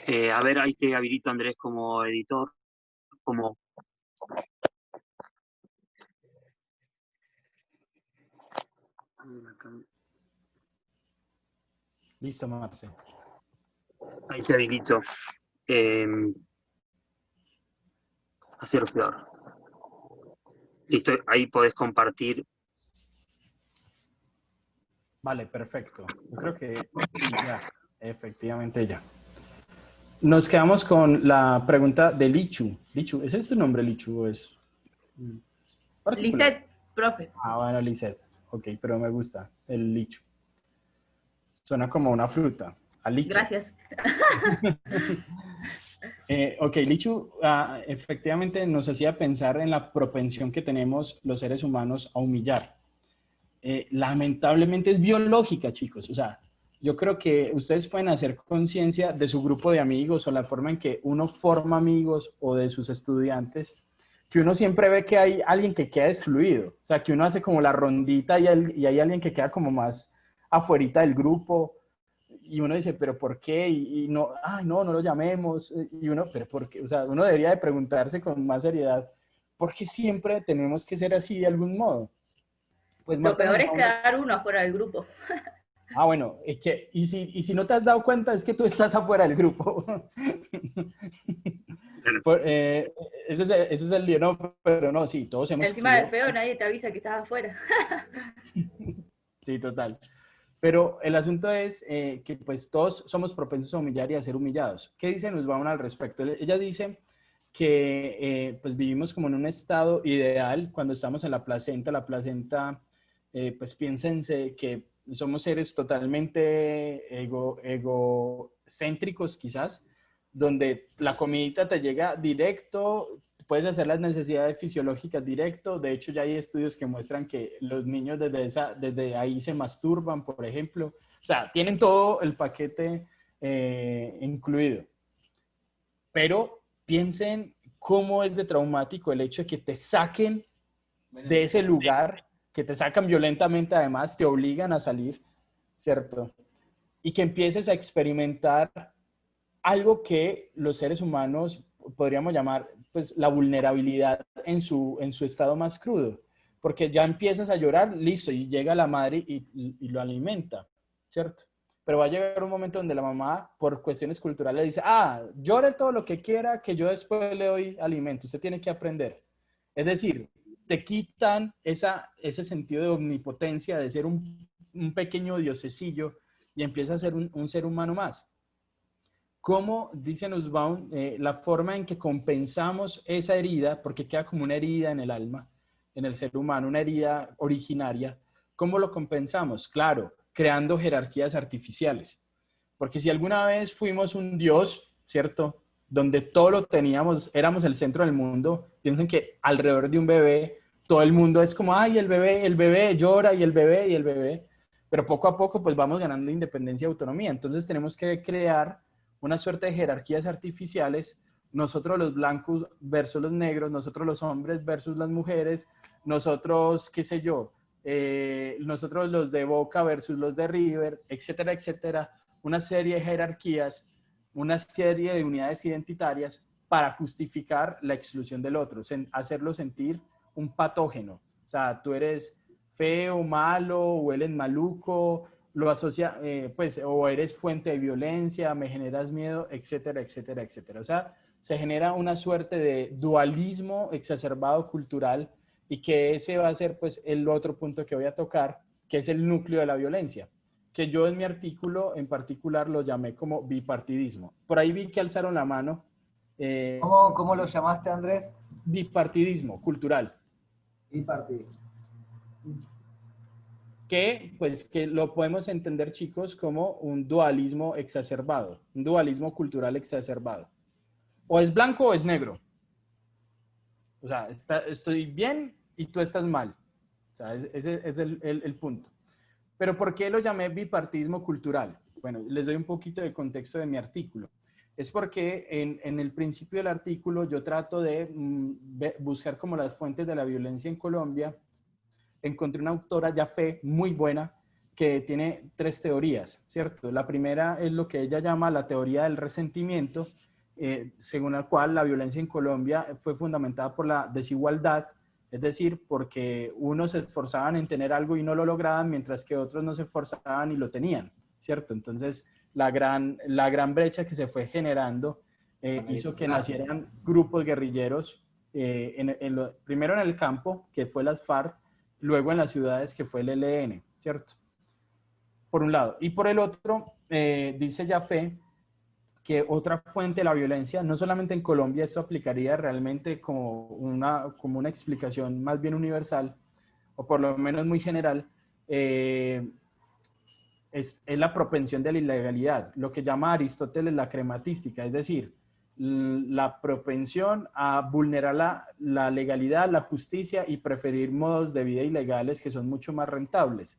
A ver, ahí te habilito, Andrés, como editor, como... Listo, Marce. Ahí te habilito. Eh, hacer peor. Listo, ahí podés compartir. Vale, perfecto. Yo creo que ya, efectivamente ya. Nos quedamos con la pregunta de Lichu. Lichu, ¿ese es tu nombre, Lichu? ¿O es particular? Lisette, profe. Ah, bueno, Lisette. Ok, pero me gusta el Lichu. Suena como una fruta. Aliche. Gracias. Ok, Lichu efectivamente nos hacía pensar en la propensión que tenemos los seres humanos a humillar. Lamentablemente es biológica, chicos. O sea, yo creo que ustedes pueden hacer conciencia de su grupo de amigos o la forma en que uno forma amigos o de sus estudiantes, que uno siempre ve que hay alguien que queda excluido. O sea, que uno hace como la rondita y hay alguien que queda como más afuerita del grupo y uno dice, pero ¿por qué? Y no, ay, no, no lo llamemos. Y uno, pero ¿por qué? O sea, uno debería de preguntarse con más seriedad, ¿por qué siempre tenemos que ser así de algún modo? Pues Lo Marta peor nos es da una... quedar uno afuera del grupo. Ah, bueno, es que, y si no te has dado cuenta, es que tú estás afuera del grupo. Por, ese es el lío, no, pero no, sí, todos hemos Encima de sufrido. feo, nadie te avisa que estás afuera. Sí, total. Pero el asunto es que pues todos somos propensos a humillar y a ser humillados. ¿Qué dice Nussbaum al respecto? Ella dice que pues vivimos como en un estado ideal cuando estamos en la placenta pues piénsense que somos seres totalmente egocéntricos quizás, donde la comidita te llega directo, puedes hacer las necesidades fisiológicas directo. De hecho, ya hay estudios que muestran que los niños desde ahí se masturban, por ejemplo. O sea, tienen todo el paquete incluido. Pero piensen cómo es de traumático el hecho de que te saquen de ese lugar, que te sacan violentamente, además, te obligan a salir, ¿cierto? Y que empieces a experimentar algo que los seres humanos podríamos llamar pues la vulnerabilidad en su estado más crudo, porque ya empiezas a llorar, listo, y llega la madre y lo alimenta, ¿cierto? Pero va a llegar un momento donde la mamá, por cuestiones culturales, dice, llore todo lo que quiera, que yo después le doy alimento, usted tiene que aprender. Es decir, te quitan ese sentido de omnipotencia, de ser un pequeño diosecillo, y empieza a ser un ser humano más. ¿Cómo, dice Nussbaum, la forma en que compensamos esa herida, porque queda como una herida en el alma, en el ser humano, una herida originaria, cómo lo compensamos? Claro, creando jerarquías artificiales. Porque si alguna vez fuimos un dios, ¿cierto? Donde todo lo teníamos, éramos el centro del mundo, piensen que alrededor de un bebé, todo el mundo es como, ay, el bebé llora y el bebé y el bebé. Pero poco a poco, pues vamos ganando independencia y autonomía. Entonces tenemos que crear una suerte de jerarquías artificiales, nosotros los blancos versus los negros, nosotros los hombres versus las mujeres, nosotros, qué sé yo, nosotros los de Boca versus los de River, etcétera, etcétera, una serie de jerarquías, una serie de unidades identitarias para justificar la exclusión del otro, hacerlo sentir un patógeno. O sea, tú eres feo, malo, hueles maluco, lo asocia, pues, o eres fuente de violencia, me generas miedo, etcétera, etcétera, etcétera. O sea, se genera una suerte de dualismo exacerbado cultural y que ese va a ser, pues, el otro punto que voy a tocar, que es el núcleo de la violencia, que yo en mi artículo en particular lo llamé como bipartidismo. Por ahí vi que alzaron la mano. ¿Cómo lo llamaste, Andrés? Bipartidismo cultural. Bipartidismo. Que, pues, que lo podemos entender, chicos, como un dualismo exacerbado, un dualismo cultural exacerbado. O es blanco o es negro. O sea, estoy bien y tú estás mal. O sea, ese es el punto. Pero ¿por qué lo llamé bipartidismo cultural? Bueno, les doy un poquito de contexto de mi artículo. Es porque en el principio del artículo yo trato de buscar como las fuentes de la violencia en Colombia. Encontré una autora, Jafé, muy buena, que tiene tres teorías, ¿cierto? La primera es lo que ella llama la teoría del resentimiento, según la cual la violencia en Colombia fue fundamentada por la desigualdad, es decir, porque unos se esforzaban en tener algo y no lo lograban, mientras que otros no se esforzaban y lo tenían, ¿cierto? Entonces, la gran brecha que se fue generando hizo que nacieran grupos guerrilleros, primero en el campo, que fue las FARC, luego en las ciudades, que fue el ELN, ¿cierto? Por un lado. Y por el otro, dice Jaffe que otra fuente de la violencia, no solamente en Colombia, esto aplicaría realmente como una explicación más bien universal, o por lo menos muy general, es la propensión de la ilegalidad, lo que llama Aristóteles la crematística, es decir, la propensión a vulnerar la legalidad, la justicia y preferir modos de vida ilegales que son mucho más rentables.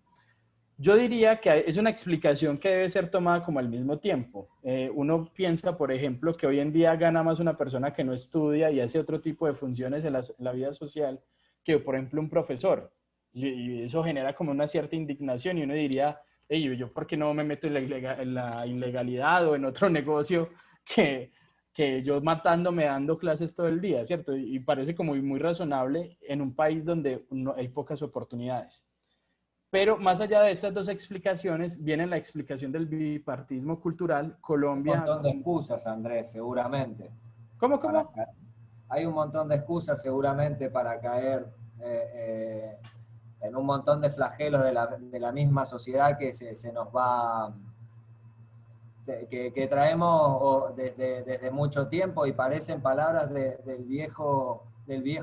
Yo diría que es una explicación que debe ser tomada como al mismo tiempo. Uno piensa, por ejemplo, que hoy en día gana más una persona que no estudia y hace otro tipo de funciones en la vida social que, por ejemplo, un profesor. Y eso genera como una cierta indignación y uno diría, hey, ¿yo por qué no me meto en la ilegalidad o en otro negocio que yo matándome dando clases todo el día, ¿cierto? Y parece como muy razonable en un país donde hay pocas oportunidades. Pero más allá de estas dos explicaciones, viene la explicación del bipartismo cultural. Colombia... Un montón de excusas, Andrés, seguramente. ¿Cómo? Hay un montón de excusas seguramente para caer en un montón de flagelos de la misma sociedad que se nos va... Que traemos desde mucho tiempo y parecen palabras del viejo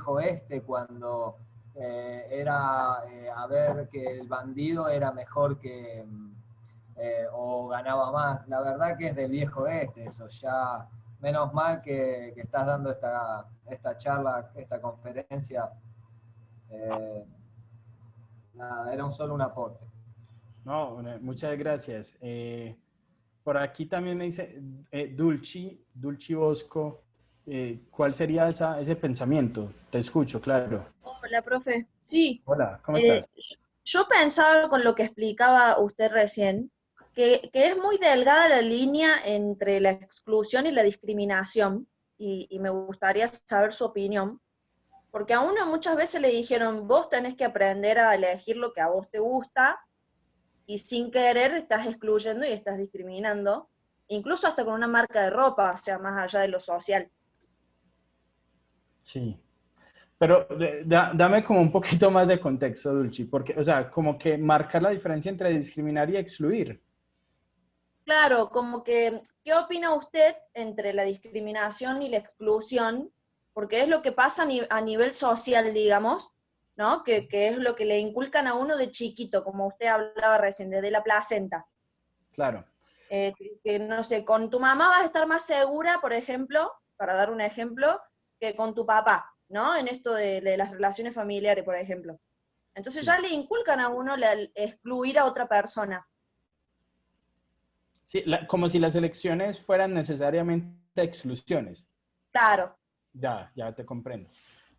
oeste, cuando era a ver que el bandido era mejor que o ganaba más. La verdad que es del viejo oeste eso. Ya menos mal que estás dando esta charla, esta conferencia. Nada, era solo un aporte. No, muchas gracias. Por aquí también me dice Dulci Bosco, ¿cuál sería ese pensamiento? Te escucho, claro. Hola, profe. Sí. Hola, ¿cómo estás? Yo pensaba con lo que explicaba usted recién, que es muy delgada la línea entre la exclusión y la discriminación, y me gustaría saber su opinión, porque a uno muchas veces le dijeron, vos tenés que aprender a elegir lo que a vos te gusta, y sin querer estás excluyendo y estás discriminando, incluso hasta con una marca de ropa, o sea, más allá de lo social. Sí. Pero dame como un poquito más de contexto, Dulci, porque, o sea, como que marcar la diferencia entre discriminar y excluir. Claro, como que, ¿qué opina usted entre la discriminación y la exclusión? Porque es lo que pasa a nivel social, digamos, ¿no? Que es lo que le inculcan a uno de chiquito, como usted hablaba recién, desde la placenta. Claro. Que no sé, con tu mamá vas a estar más segura, por ejemplo, para dar un ejemplo, que con tu papá, ¿no? En esto de las relaciones familiares, por ejemplo. Entonces ya le inculcan a uno excluir a otra persona. Sí, como si las elecciones fueran necesariamente exclusiones. Claro. Ya te comprendo.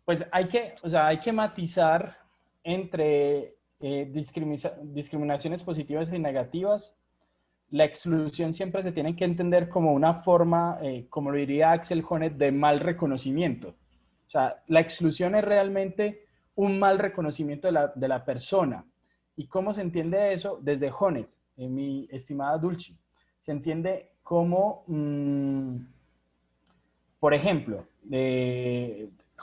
Pues hay que matizar entre discriminaciones positivas y negativas. La exclusión siempre se tiene que entender como una forma, como lo diría Axel Honneth, de mal reconocimiento. O sea, la exclusión es realmente un mal reconocimiento de la persona. ¿Y cómo se entiende eso? Desde Honneth, mi estimada Dulci. Se entiende como, por ejemplo,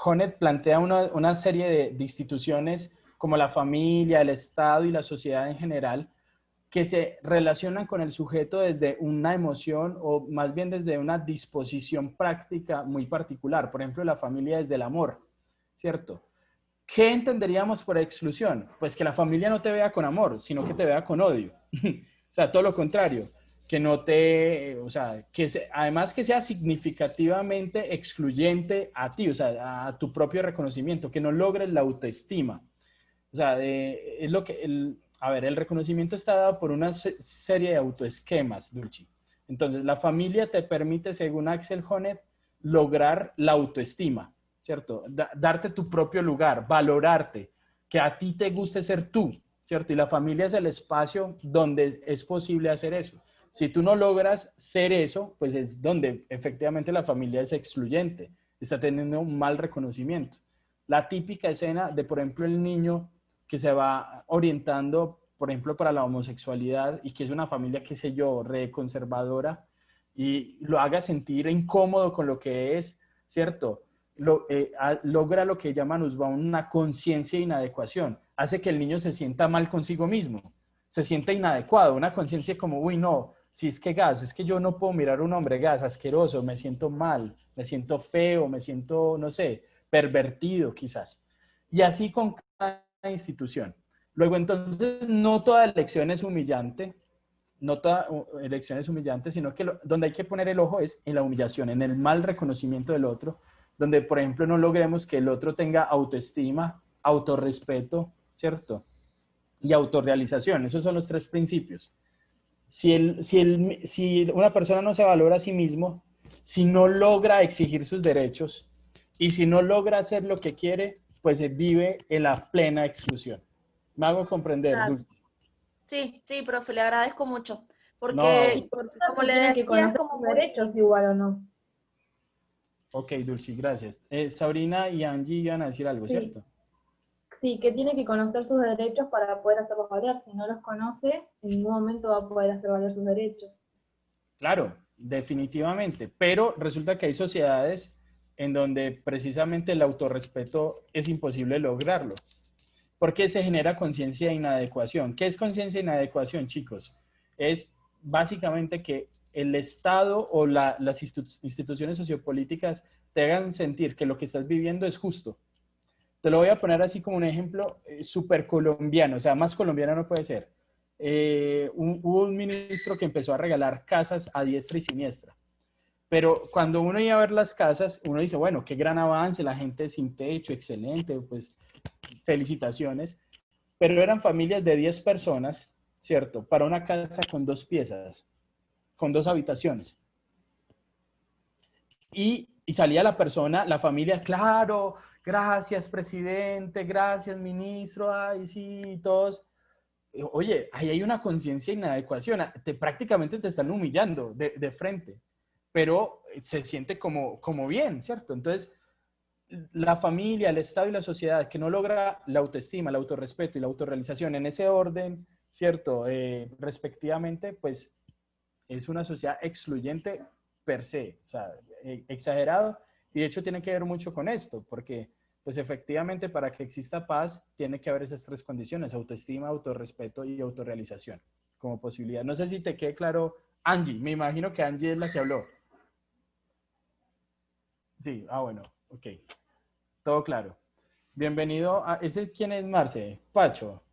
Honneth plantea una serie de instituciones como la familia, el Estado y la sociedad en general, que se relacionan con el sujeto desde una emoción o más bien desde una disposición práctica muy particular. Por ejemplo, la familia desde el amor, ¿cierto? ¿Qué entenderíamos por exclusión? Pues que la familia no te vea con amor, sino que te vea con odio. O sea, todo lo contrario, que no te, o sea, además que sea significativamente excluyente a ti, o sea, a tu propio reconocimiento, que no logres la autoestima. O sea, es lo que, el reconocimiento está dado por una serie de autoesquemas, Dulci. Entonces, la familia te permite, según Axel Honneth, lograr la autoestima, ¿cierto? Darte tu propio lugar, valorarte, que a ti te guste ser tú, ¿cierto? Y la familia es el espacio donde es posible hacer eso. Si tú no logras ser eso, pues es donde efectivamente la familia es excluyente, está teniendo un mal reconocimiento. La típica escena de, por ejemplo, el niño que se va orientando, por ejemplo, para la homosexualidad y que es una familia, qué sé yo, reconservadora y lo haga sentir incómodo con lo que es, ¿cierto? Logra lo que llaman una conciencia de inadecuación, hace que el niño se sienta mal consigo mismo, se sienta inadecuado, una conciencia como, uy, no, si es que gas, es que yo no puedo mirar a un hombre gas, asqueroso, me siento mal, me siento feo, me siento, no sé, pervertido quizás. Y así con cada institución. Luego, entonces, no toda elección es humillante, no toda elección es humillante, sino que donde hay que poner el ojo es en la humillación, en el mal reconocimiento del otro, donde, por ejemplo, no logremos que el otro tenga autoestima, autorrespeto, ¿cierto? Y autorrealización. Esos son los 3 principios. Si una persona no se valora a sí mismo, si no logra exigir sus derechos y si no logra hacer lo que quiere, pues vive en la plena exclusión. ¿Me hago comprender, Claro. Dulce? Sí, sí, profe, le agradezco mucho. Porque, No. como le Tiene que decía, es conocer como sus muy... derechos igual o no. Ok, Dulce, gracias. Sabrina y Angie iban a decir algo, Sí. ¿cierto? Sí, que tiene que conocer sus derechos para poder hacerlos valer. Si no los conoce, en ningún momento va a poder hacer valer sus derechos. Claro, definitivamente. Pero resulta que hay sociedades en donde precisamente el autorrespeto es imposible lograrlo. Porque se genera conciencia de inadecuación. ¿Qué es conciencia de inadecuación, chicos? Es básicamente que el Estado o las instituciones sociopolíticas te hagan sentir que lo que estás viviendo es justo. Te lo voy a poner así como un ejemplo súper colombiano, o sea, más colombiano no puede ser. Hubo un ministro que empezó a regalar casas a diestra y siniestra. Pero cuando uno iba a ver las casas, uno dice, bueno, qué gran avance, la gente sin techo, excelente, pues felicitaciones. Pero eran familias de 10 personas, ¿cierto? Para una casa con 2 piezas, con 2 habitaciones. Y salía la persona, la familia, claro, gracias presidente, gracias ministro, ay sí, todos. Oye, ahí hay una conciencia de inadecuación, prácticamente te están humillando de frente, pero se siente como bien, ¿cierto? Entonces, la familia, el Estado y la sociedad que no logra la autoestima, el autorrespeto y la autorrealización en ese orden, ¿cierto? Respectivamente, pues es una sociedad excluyente per se, o sea, exagerado, y de hecho tiene que ver mucho con esto, porque pues efectivamente para que exista paz tiene que haber esas 3 condiciones, autoestima, autorrespeto y autorrealización como posibilidad. No sé si te quede claro, Angie, me imagino que Angie es la que habló. Sí, bueno, ok, todo claro. Bienvenido a, ¿ese quién es Marce? Pacho.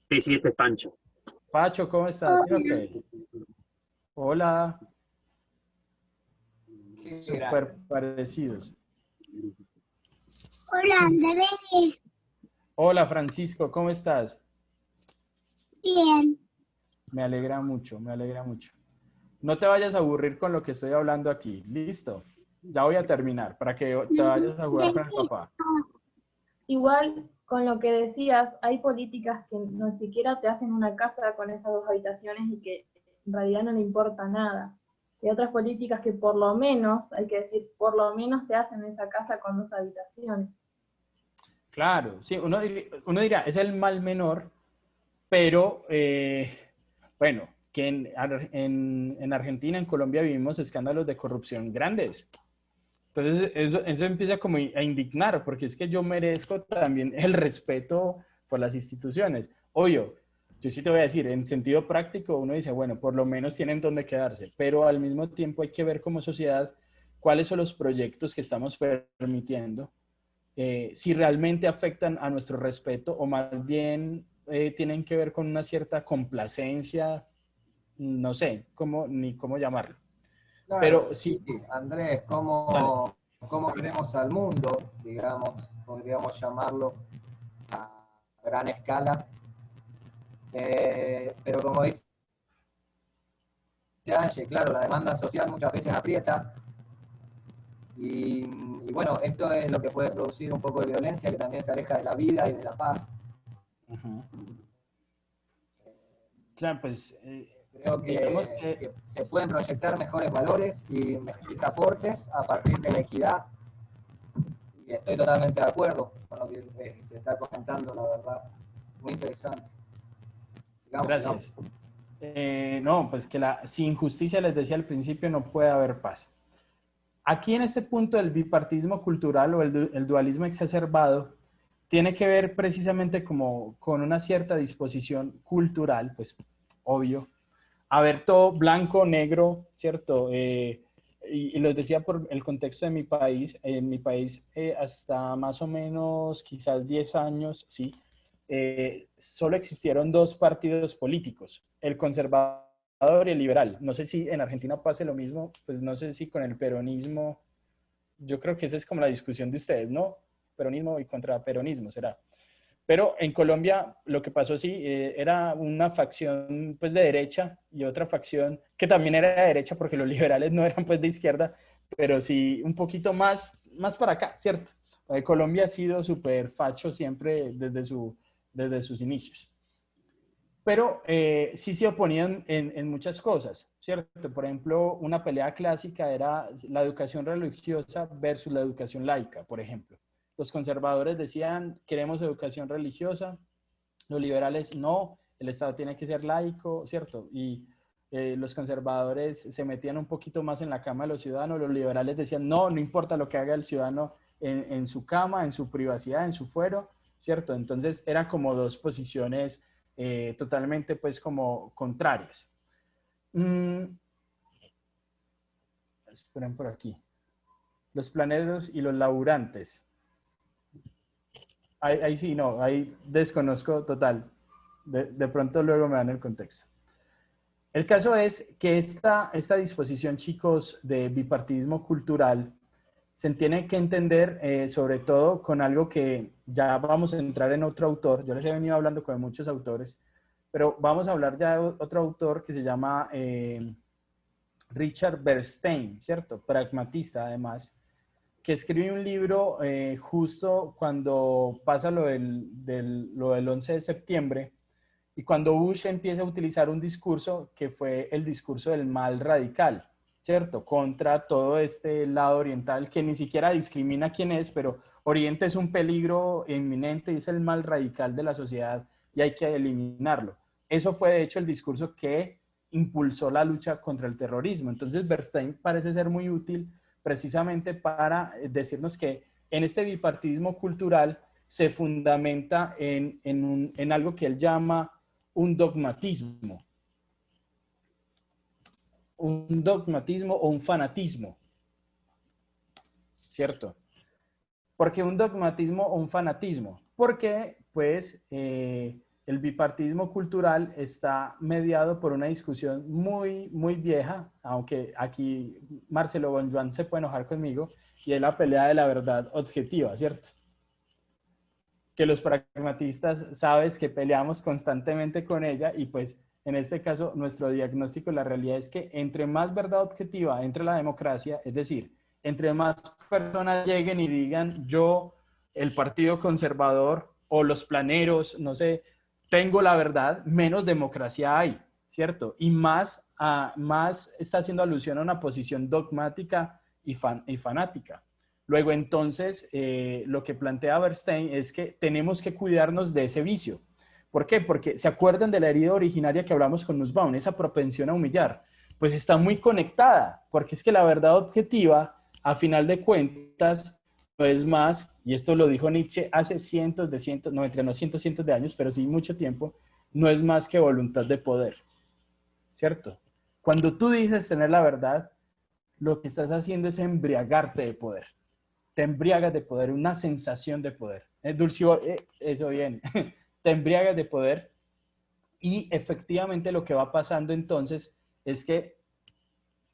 Sí, sí, este es Pancho. Pacho, ¿cómo estás? Okay. Hola. Súper parecidos. Hola, Andrés. Hola, Francisco, ¿cómo estás? Bien. Me alegra mucho, me alegra mucho. No te vayas a aburrir con lo que estoy hablando aquí. ¿Listo? Ya voy a terminar para que te vayas a jugar con el papá. Igual, con lo que decías, hay políticas que no siquiera te hacen una casa con esas 2 habitaciones y que en realidad no le importa nada. Hay otras políticas que por lo menos, hay que decir, por lo menos te hacen esa casa con 2 habitaciones. Claro, sí, uno dirá, es el mal menor, pero bueno, que en Argentina, en Colombia vivimos escándalos de corrupción grandes. Entonces, eso empieza como a indignar, porque es que yo merezco también el respeto por las instituciones. Obvio, yo sí te voy a decir, en sentido práctico, uno dice, bueno, por lo menos tienen donde quedarse, pero al mismo tiempo hay que ver como sociedad cuáles son los proyectos que estamos permitiendo, si realmente afectan a nuestro respeto o más bien tienen que ver con una cierta complacencia, no sé ni cómo llamarlo. Claro, Pero sí, Andrés, ¿cómo veremos al mundo? Digamos, podríamos llamarlo a gran escala. Pero como dice Ángel, claro, la demanda social muchas veces aprieta y bueno, esto es lo que puede producir un poco de violencia, que también se aleja de la vida y de la paz. Claro, pues Creo digamos que se pueden proyectar mejores valores y mejores aportes a partir de la equidad. Y estoy totalmente de acuerdo con lo que se está comentando, la verdad. Muy interesante. Sigamos, gracias. sigamos. No, pues que sin justicia, les decía al principio, no puede haber paz. Aquí en este punto el bipartidismo cultural o el dualismo exacerbado tiene que ver precisamente como con una cierta disposición cultural, pues obvio, a ver todo blanco, negro, ¿cierto? Y les decía por el contexto de mi país, en mi país hasta más o menos quizás 10 años, sí, solo existieron dos partidos políticos, el conservador y el liberal. No sé si en Argentina pase lo mismo, pues no sé si con el peronismo, yo creo que esa es como la discusión de ustedes, ¿no? Peronismo y contraperonismo, será. Pero en Colombia lo que pasó sí, era una facción pues de derecha y otra facción que también era de derecha porque los liberales no eran pues de izquierda, pero sí un poquito más para acá, ¿cierto? Colombia ha sido súper facho siempre desde sus inicios. Pero sí se oponían en muchas cosas, ¿cierto? Por ejemplo, una pelea clásica era la educación religiosa versus la educación laica, por ejemplo. Los conservadores decían, queremos educación religiosa, los liberales no, el Estado tiene que ser laico, ¿cierto? Y los conservadores se metían un poquito más en la cama de los ciudadanos, los liberales decían, no, no importa lo que haga el ciudadano en su cama, en su privacidad, en su fuero, ¿cierto? Entonces eran como dos posiciones totalmente pues como contrarias. Esperen por aquí. Los planeros y los laburantes. Ahí sí, no, ahí desconozco total. De pronto luego me dan el contexto. El caso es que esta disposición, chicos, de bipartidismo cultural se tiene que entender sobre todo con algo que ya vamos a entrar en otro autor. Yo les he venido hablando con muchos autores, pero vamos a hablar ya de otro autor que se llama Richard Bernstein, ¿cierto? Pragmatista, además, que escribe un libro justo cuando pasa lo del 11 de septiembre y cuando Bush empieza a utilizar un discurso que fue el discurso del mal radical, ¿cierto? Contra todo este lado oriental que ni siquiera discrimina quién es, pero Oriente es un peligro inminente y es el mal radical de la sociedad y hay que eliminarlo. Eso fue de hecho el discurso que impulsó la lucha contra el terrorismo. Entonces Bernstein parece ser muy útil precisamente para decirnos que en este bipartidismo cultural se fundamenta en algo que él llama un dogmatismo. Un dogmatismo o un fanatismo, ¿cierto? ¿Por qué un dogmatismo o un fanatismo? Porque, pues, el bipartidismo cultural está mediado por una discusión muy, muy vieja, aunque aquí Marcelo Bonjoan se puede enojar conmigo, y es la pelea de la verdad objetiva, ¿cierto? Que los pragmatistas sabes que peleamos constantemente con ella y pues en este caso nuestro diagnóstico de la realidad es que entre más verdad objetiva entre la democracia, es decir, entre más personas lleguen y digan yo, el partido conservador o los planeros, no sé, tengo la verdad, menos democracia hay, ¿cierto? Y más está haciendo alusión a una posición dogmática y fanática. Luego, entonces, lo que plantea Bernstein es que tenemos que cuidarnos de ese vicio. ¿Por qué? Porque se acuerdan de la herida originaria que hablamos con Nussbaum, esa propensión a humillar. Pues está muy conectada, porque es que la verdad objetiva, a final de cuentas, no es más, y esto lo dijo Nietzsche hace cientos de años, pero sí mucho tiempo, no es más que voluntad de poder, ¿cierto? Cuando tú dices tener la verdad, lo que estás haciendo es embriagarte de poder. Te embriagas de poder, una sensación de poder. Dulcio, eso bien, te embriagas de poder y efectivamente lo que va pasando entonces es que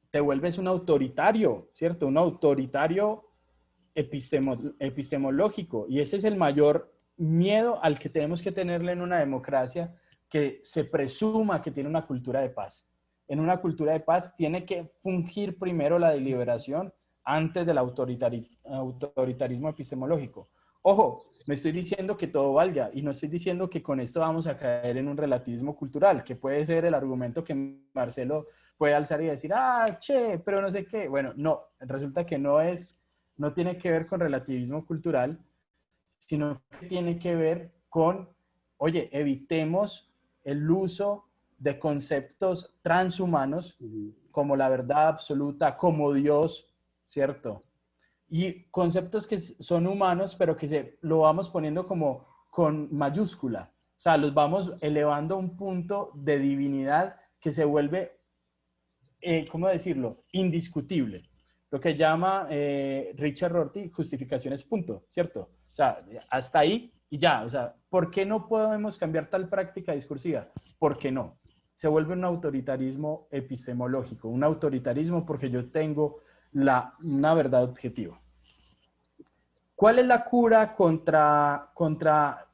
te vuelves un autoritario, ¿cierto? Un autoritario epistemológico y ese es el mayor miedo al que tenemos que tenerle en una democracia que se presuma que tiene una cultura de paz. En una cultura de paz tiene que fungir primero la deliberación antes del autoritarismo epistemológico. Ojo, no estoy diciendo que todo valga y no estoy diciendo que con esto vamos a caer en un relativismo cultural, que puede ser el argumento que Marcelo puede alzar y decir, ah, che, pero no sé qué. Bueno, no, resulta que no tiene que ver con relativismo cultural, sino que tiene que ver con, oye, evitemos el uso de conceptos transhumanos como la verdad absoluta, como Dios, ¿cierto? Y conceptos que son humanos, pero que lo vamos poniendo como con mayúscula. O sea, los vamos elevando a un punto de divinidad que se vuelve, ¿cómo decirlo?, indiscutible. Lo que llama Richard Rorty justificaciones punto, ¿cierto? O sea, hasta ahí y ya. O sea, ¿por qué no podemos cambiar tal práctica discursiva? ¿Por qué no? Se vuelve un autoritarismo epistemológico, un autoritarismo porque yo tengo una verdad objetiva. ¿Cuál es la cura contra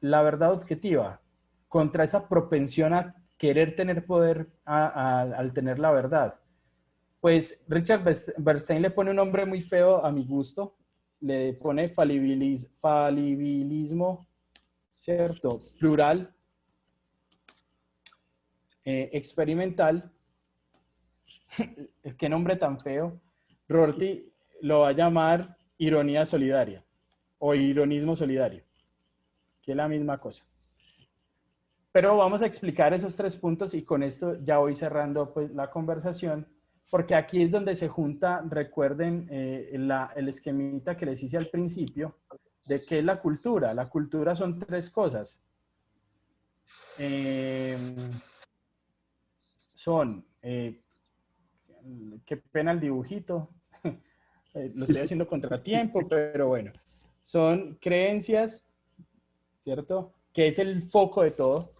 la verdad objetiva? Contra esa propensión a querer tener poder al tener la verdad. Pues Richard Bernstein le pone un nombre muy feo a mi gusto, le pone falibilismo, ¿cierto? Plural, experimental. Qué nombre tan feo. Rorty lo va a llamar ironía solidaria o ironismo solidario, que es la misma cosa. Pero vamos a explicar esos 3 puntos y con esto ya voy cerrando pues la conversación, porque aquí es donde se junta, recuerden el esquemita que les hice al principio, de qué es la cultura. La cultura son 3 cosas. Qué pena el dibujito, lo estoy haciendo contratiempo, pero bueno, son creencias, ¿cierto? Que es el foco de todo.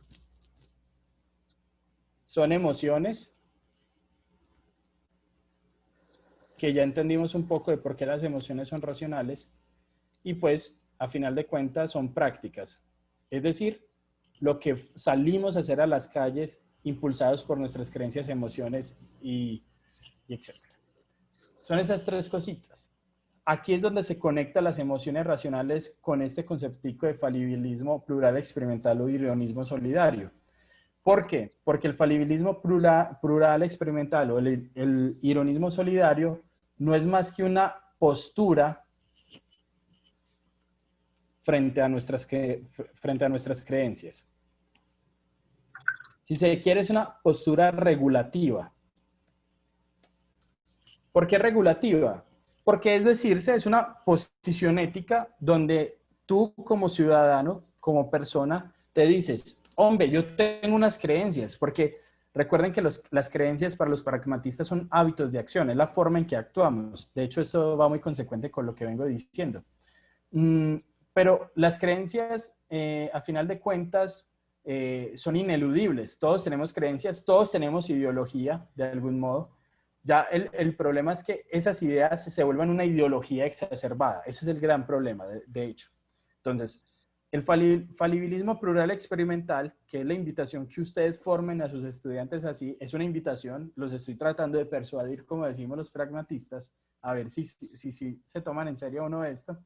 Son emociones, que ya entendimos un poco de por qué las emociones son racionales, y pues, a final de cuentas, son prácticas. Es decir, lo que salimos a hacer a las calles impulsados por nuestras creencias, emociones y etc. Son esas 3 cositas. Aquí es donde se conectan las emociones racionales con este conceptico de falibilismo plural experimental o ironismo solidario. ¿Por qué? Porque el falibilismo plural experimental o el ironismo solidario no es más que una postura frente a nuestras creencias. Si se quiere, es una postura regulativa. ¿Por qué regulativa? Porque es decirse, es una posición ética donde tú como ciudadano, como persona, te dices, hombre, yo tengo unas creencias, porque recuerden que las creencias para los pragmatistas son hábitos de acción, es la forma en que actuamos. De hecho, esto va muy consecuente con lo que vengo diciendo. Pero las creencias, a final de cuentas, son ineludibles. Todos tenemos creencias, todos tenemos ideología, de algún modo. Ya el problema es que esas ideas se vuelvan una ideología exacerbada. Ese es el gran problema, de hecho. Entonces, el falibilismo plural experimental, que es la invitación que ustedes formen a sus estudiantes así, es una invitación, los estoy tratando de persuadir, como decimos los pragmatistas, a ver si se toman en serio o no esto.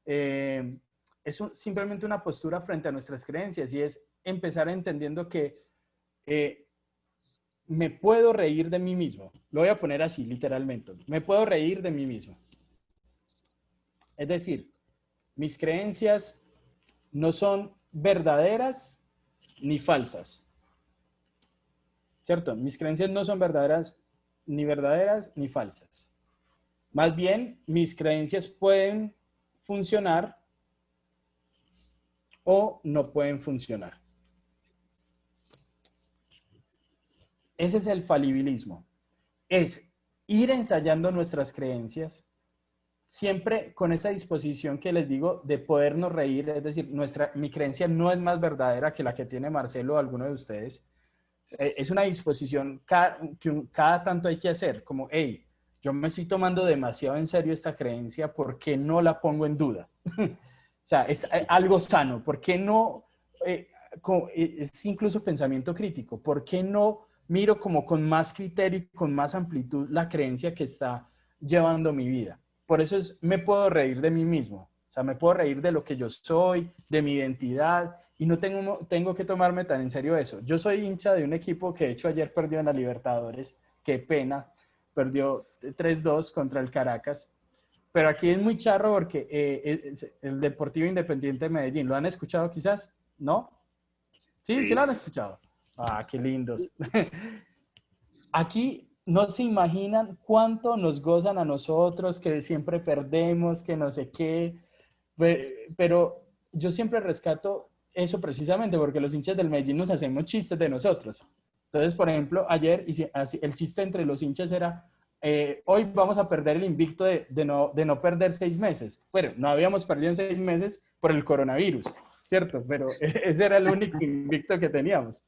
Es simplemente una postura frente a nuestras creencias y es empezar entendiendo que me puedo reír de mí mismo. Lo voy a poner así, literalmente. Me puedo reír de mí mismo. Es decir, mis creencias no son verdaderas ni falsas. ¿Cierto? Mis creencias no son verdaderas ni falsas. Más bien, mis creencias pueden funcionar o no pueden funcionar. Ese es el falibilismo. Es ir ensayando nuestras creencias, siempre con esa disposición que les digo de podernos reír, es decir, mi creencia no es más verdadera que la que tiene Marcelo o alguno de ustedes. Es una disposición que cada tanto hay que hacer, como, hey, yo me estoy tomando demasiado en serio esta creencia, ¿por qué no la pongo en duda? O sea, es algo sano, ¿por qué no? Es incluso pensamiento crítico, ¿por qué no miro como con más criterio y con más amplitud la creencia que está llevando mi vida? por eso me puedo reír de mí mismo. O sea, me puedo reír de lo que yo soy, de mi identidad, y no tengo que tomarme tan en serio eso. Yo soy hincha de un equipo que de hecho ayer perdió en la Libertadores, qué pena, perdió 3-2 contra el Caracas, pero aquí es muy charro porque el Deportivo Independiente de Medellín, ¿lo han escuchado quizás? ¿No? Sí, sí lo han escuchado. Ah, qué lindos. Aquí no se imaginan cuánto nos gozan a nosotros, que siempre perdemos, que no sé qué, pero yo siempre rescato eso precisamente porque los hinchas del Medellín nos hacemos chistes de nosotros. Entonces, por ejemplo, ayer el chiste entre los hinchas era, hoy vamos a perder el invicto de no perder 6 meses. Bueno, no habíamos perdido en 6 meses por el coronavirus, ¿cierto? Pero ese era el único invicto que teníamos.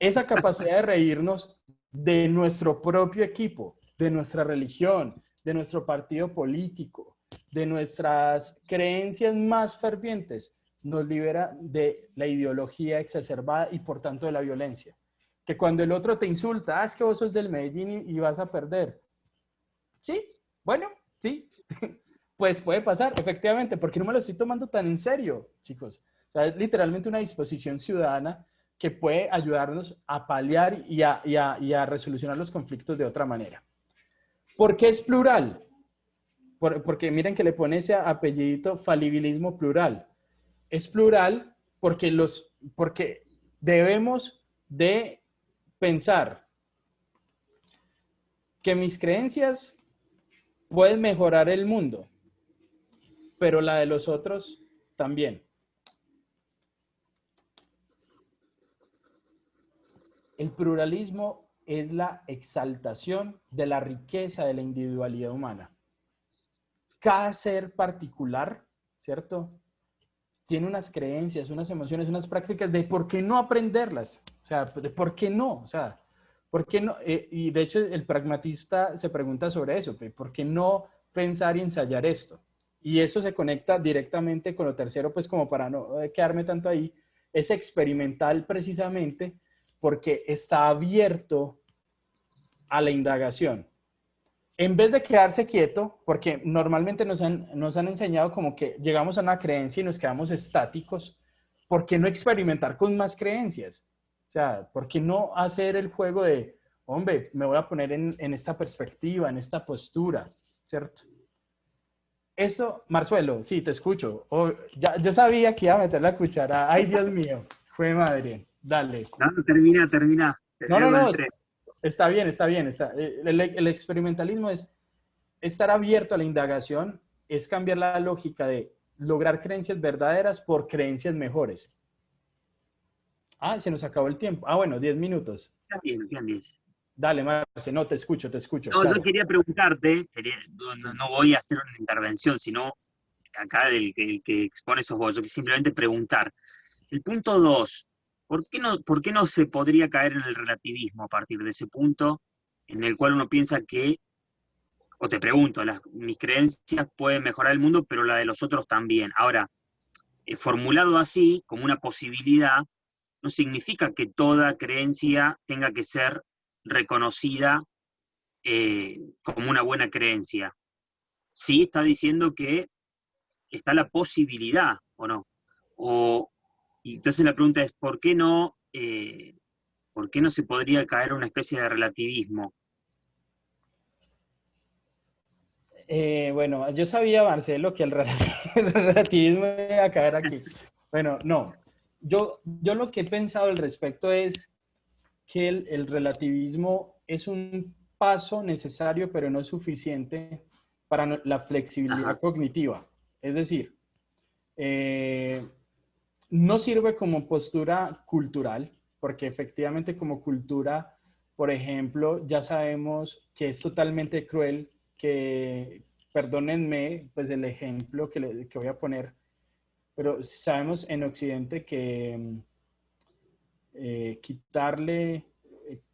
Esa capacidad de reírnos de nuestro propio equipo, de nuestra religión, de nuestro partido político, de nuestras creencias más fervientes, nos libera de la ideología exacerbada y por tanto de la violencia. Que cuando el otro te insulta, es que vos sos del Medellín y vas a perder. Sí, bueno, sí, pues puede pasar, efectivamente, porque no me lo estoy tomando tan en serio, chicos. O sea, es literalmente una disposición ciudadana que puede ayudarnos a paliar y a resolucionar los conflictos de otra manera. ¿Por qué es plural? Porque miren que le pone ese apellidito falibilismo plural. Es plural porque debemos de pensar que mis creencias pueden mejorar el mundo, pero la de los otros también. El pluralismo es la exaltación de la riqueza de la individualidad humana. Cada ser particular, ¿cierto?, tiene unas creencias, unas emociones, unas prácticas de por qué no aprenderlas. O sea, de por qué no. O sea, ¿por qué no? Y de hecho el pragmatista se pregunta sobre eso. ¿Por qué no pensar y ensayar esto? Y eso se conecta directamente con lo tercero, pues como para no quedarme tanto ahí, es experimental precisamente porque está abierto a la indagación. En vez de quedarse quieto, porque normalmente nos han enseñado como que llegamos a una creencia y nos quedamos estáticos, ¿por qué no experimentar con más creencias? O sea, ¿por qué no hacer el juego de, hombre, me voy a poner en esta perspectiva, en esta postura, ¿cierto? Eso, Marzuelo, sí, te escucho. Yo sabía que iba a meter la cuchara. Ay, Dios mío, fue madre. Dale. No, termina. No. Está bien. El experimentalismo es estar abierto a la indagación, es cambiar la lógica de lograr creencias verdaderas por creencias mejores. Ah, se nos acabó el tiempo. Ah, bueno, 10 minutos. Está bien, 10. Dale, Marce, no, te escucho. No, claro. yo quería preguntarte, no voy a hacer una intervención, sino acá el que expone esos votos, yo simplemente preguntar. El punto 2, ¿por qué no se podría caer en el relativismo a partir de ese punto en el cual uno piensa que, o te pregunto, mis creencias pueden mejorar el mundo, pero la de los otros también? Ahora, formulado así, como una posibilidad, no significa que toda creencia tenga que ser reconocida como una buena creencia. Sí está diciendo que está la posibilidad, ¿o no? Y entonces la pregunta es, ¿por qué no se podría caer una especie de relativismo? Bueno, yo sabía, Marcelo, que el relativismo iba a caer aquí. Bueno, no. Yo lo que he pensado al respecto es que el relativismo es un paso necesario, pero no suficiente para la flexibilidad cognitiva. Es decir, no sirve como postura cultural, porque efectivamente como cultura, por ejemplo, ya sabemos que es totalmente cruel que, perdónenme, pues el ejemplo que voy a poner, pero sabemos en Occidente que quitarle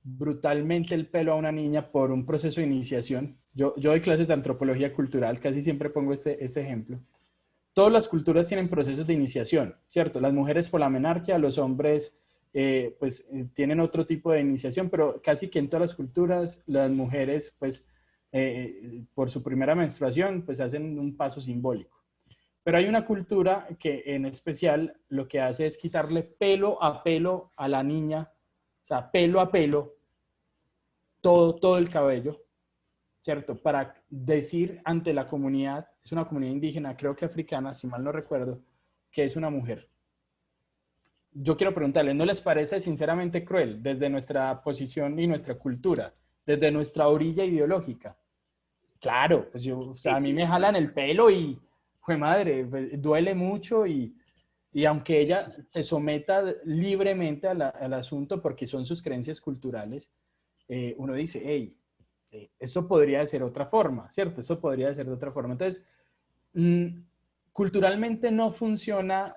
brutalmente el pelo a una niña por un proceso de iniciación. Yo doy clases de antropología cultural, casi siempre pongo este ejemplo. Todas las culturas tienen procesos de iniciación, ¿cierto? Las mujeres por la menarquia, los hombres tienen otro tipo de iniciación, pero casi que en todas las culturas las mujeres pues por su primera menstruación, pues hacen un paso simbólico. Pero hay una cultura que en especial lo que hace es quitarle pelo a la niña, o sea, pelo a pelo, todo el cabello, ¿cierto? Para decir ante la comunidad, es una comunidad indígena, creo que africana, si mal no recuerdo, que es una mujer. Yo quiero preguntarle, ¿no les parece sinceramente cruel desde nuestra posición y nuestra cultura, desde nuestra orilla ideológica? Claro, pues yo, o sea, a mí me jalan el pelo y, jue madre, pues, duele mucho y aunque ella se someta libremente al asunto porque son sus creencias culturales, uno dice, hey, eso podría ser otra forma, ¿cierto? Eso podría ser de otra forma. Entonces, culturalmente no funciona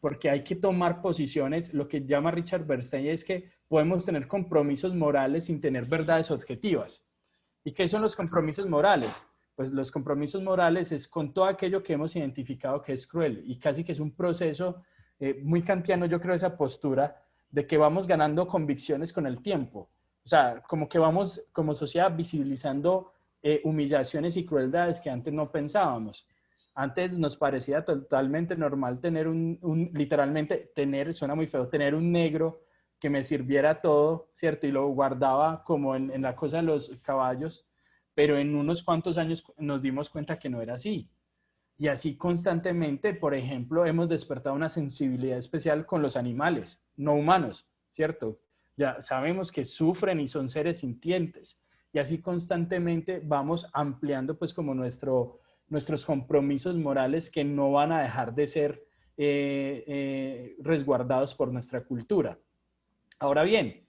porque hay que tomar posiciones. Lo que llama Richard Bernstein es que podemos tener compromisos morales sin tener verdades objetivas. ¿Y qué son los compromisos morales? Pues los compromisos morales es con todo aquello que hemos identificado que es cruel y casi que es un proceso muy kantiano, yo creo, esa postura de que vamos ganando convicciones con el tiempo. O sea, como que vamos como sociedad visibilizando humillaciones y crueldades que antes no pensábamos. Antes nos parecía totalmente normal tener literalmente tener, suena muy feo, tener un negro que me sirviera todo, ¿cierto? Y lo guardaba como en la cosa de los caballos, pero en unos cuantos años nos dimos cuenta que no era así. Y así constantemente, por ejemplo, hemos despertado una sensibilidad especial con los animales, no humanos, ¿cierto? Ya sabemos que sufren y son seres sintientes. Y así constantemente vamos ampliando pues como nuestros compromisos morales que no van a dejar de ser resguardados por nuestra cultura. Ahora bien,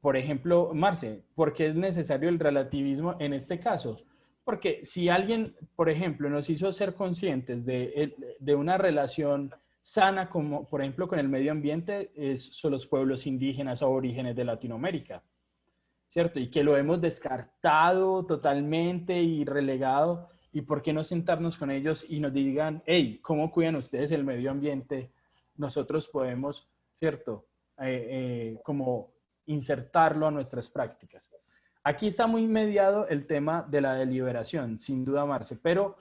por ejemplo, Marce, ¿por qué es necesario el relativismo en este caso? Porque si alguien, por ejemplo, nos hizo ser conscientes de una relación sana, como por ejemplo con el medio ambiente, son los pueblos indígenas o aborígenes de Latinoamérica, ¿cierto? Y que lo hemos descartado totalmente y relegado. ¿Y por qué no sentarnos con ellos y nos digan, hey, ¿cómo cuidan ustedes el medio ambiente? Nosotros podemos, ¿cierto? Como insertarlo a nuestras prácticas. Aquí está muy mediado el tema de la deliberación, sin duda, Marce, pero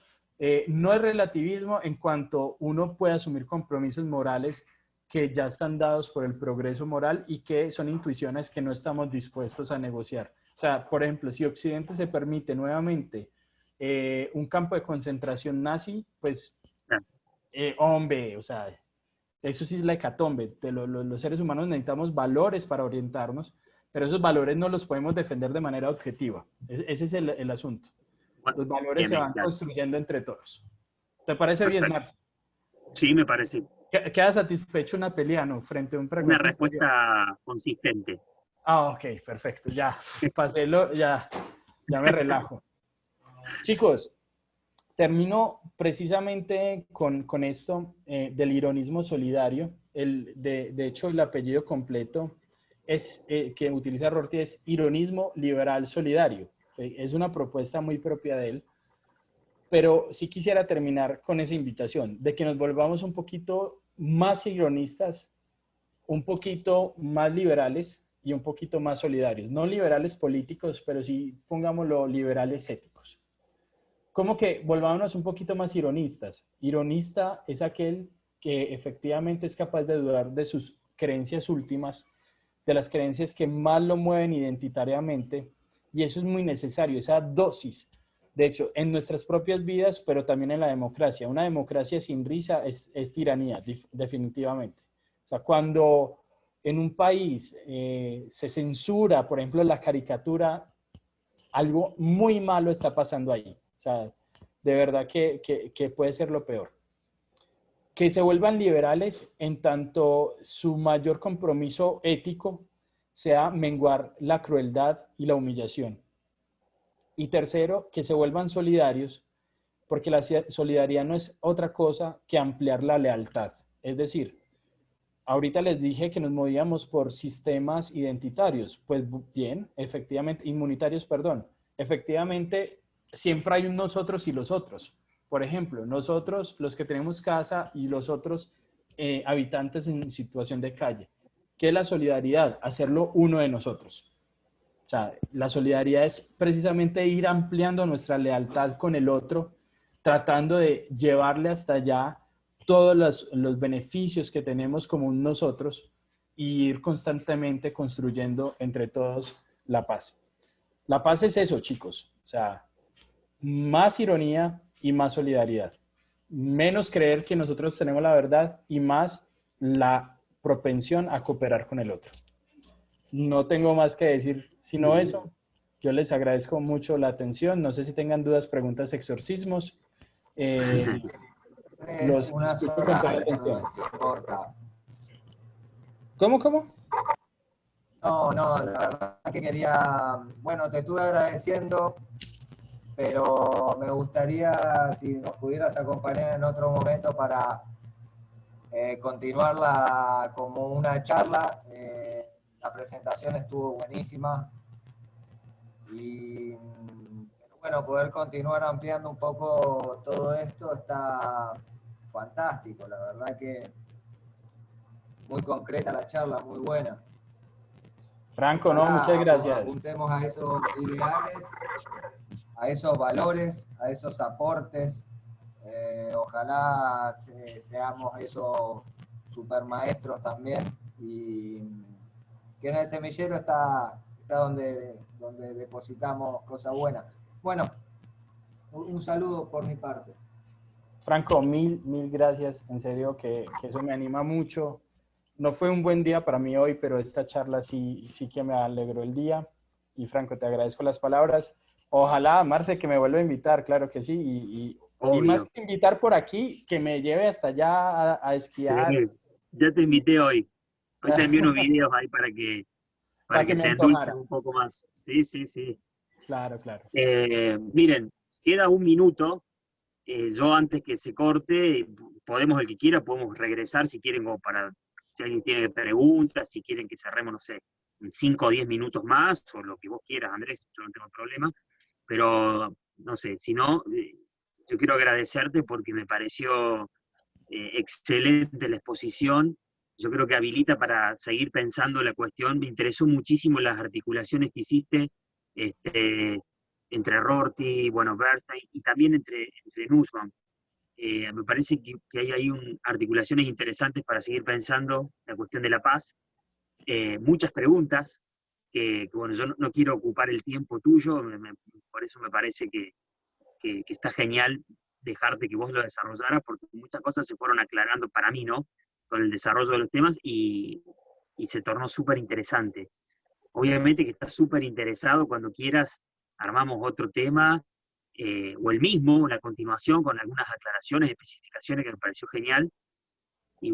no es relativismo en cuanto uno puede asumir compromisos morales que ya están dados por el progreso moral y que son intuiciones que no estamos dispuestos a negociar. O sea, por ejemplo, si Occidente se permite nuevamente un campo de concentración nazi, pues, hombre, o sea, eso sí es la hecatombe. Los seres humanos necesitamos valores para orientarnos, pero esos valores no los podemos defender de manera objetiva. Ese es el asunto. Los valores se van construyendo entre todos. ¿Te parece bien, Marce? Sí, me parece. ¿Queda satisfecho una pelea, no? Frente a un pragmatismo? Una respuesta consistente. Ah, ok, perfecto. Ya, pasélo, ya me relajo. Chicos, termino precisamente con esto del ironismo solidario. De hecho, el apellido completo que utiliza Rorty es ironismo liberal solidario. Es una propuesta muy propia de él. Pero sí quisiera terminar con esa invitación de que nos volvamos un poquito más ironistas, un poquito más liberales y un poquito más solidarios. No liberales políticos, pero sí, pongámoslo, liberales éticos. Como que volvámonos un poquito más ironistas. Ironista es aquel que efectivamente es capaz de dudar de sus creencias últimas, de las creencias que más lo mueven identitariamente, y eso es muy necesario, esa dosis. De hecho, en nuestras propias vidas, pero también en la democracia. Una democracia sin risa es tiranía, definitivamente. O sea, cuando en un país se censura, por ejemplo, la caricatura, algo muy malo está pasando ahí. O sea, de verdad que puede ser lo peor. Que se vuelvan liberales en tanto su mayor compromiso ético sea menguar la crueldad y la humillación. Y tercero, que se vuelvan solidarios, porque la solidaridad no es otra cosa que ampliar la lealtad. Es decir, ahorita les dije que nos movíamos por sistemas identitarios. Pues bien, efectivamente, inmunitarios, perdón. Efectivamente, siempre hay un nosotros y los otros. Por ejemplo, nosotros, los que tenemos casa, y los otros habitantes en situación de calle. ¿Qué es la solidaridad? Hacerlo uno de nosotros. O sea, la solidaridad es precisamente ir ampliando nuestra lealtad con el otro, tratando de llevarle hasta allá todos los beneficios que tenemos como nosotros y ir constantemente construyendo entre todos la paz. La paz es eso, chicos. O sea, más ironía y más solidaridad. Menos creer que nosotros tenemos la verdad y más la propensión a cooperar con el otro. No tengo más que decir sino eso. Yo les agradezco mucho la atención. No sé si tengan dudas, preguntas, exorcismos. Es Los una escucho con toda sola, atención. no se importa. ¿Cómo? No, la verdad que quería, bueno, te estuve agradeciendo, pero me gustaría si nos pudieras acompañar en otro momento para continuarla como una charla. La presentación estuvo buenísima y bueno, poder continuar ampliando un poco todo esto está fantástico, la verdad que muy concreta la charla, muy buena. Franco, no, Ojalá muchas gracias. apuntemos a esos ideales, a esos valores, a esos aportes. Ojalá seamos esos supermaestros también. Y que en el semillero está donde depositamos cosas buenas. Bueno, un saludo por mi parte. Franco, mil gracias. En serio que eso me anima mucho. No fue un buen día para mí hoy, pero esta charla sí que me alegró el día. Y Franco, te agradezco las palabras. Ojalá, Marce, que me vuelva a invitar, claro que sí. Y más que invitar por aquí, que me lleve hasta allá a esquiar. Sí, ya te invité hoy. Hoy te envié unos videos ahí para que me te antojara. endulces un poco más. Sí. Claro. Miren, queda un minuto. Yo antes que se corte, podemos, el que quiera, podemos regresar si quieren, como para, si alguien tiene preguntas, si quieren que cerremos, no sé, en 5 o 10 minutos más, o lo que vos quieras, Andrés, yo no tengo problema, pero no sé, si no, yo quiero agradecerte porque me pareció excelente la exposición. Yo creo que habilita para seguir pensando la cuestión. Me interesó muchísimo las articulaciones que hiciste entre Rorty, bueno, Bernstein, y también entre Nussbaum. Me parece que hay ahí articulaciones interesantes para seguir pensando la cuestión de la paz. Muchas preguntas, que bueno, yo no quiero ocupar el tiempo tuyo, por eso me parece que está genial dejarte que vos lo desarrollaras, porque muchas cosas se fueron aclarando para mí, ¿no? Con el desarrollo de los temas y se tornó súper interesante. Obviamente que estás súper interesado, cuando quieras armamos otro tema, o el mismo, la continuación con algunas aclaraciones, especificaciones que me pareció genial. Y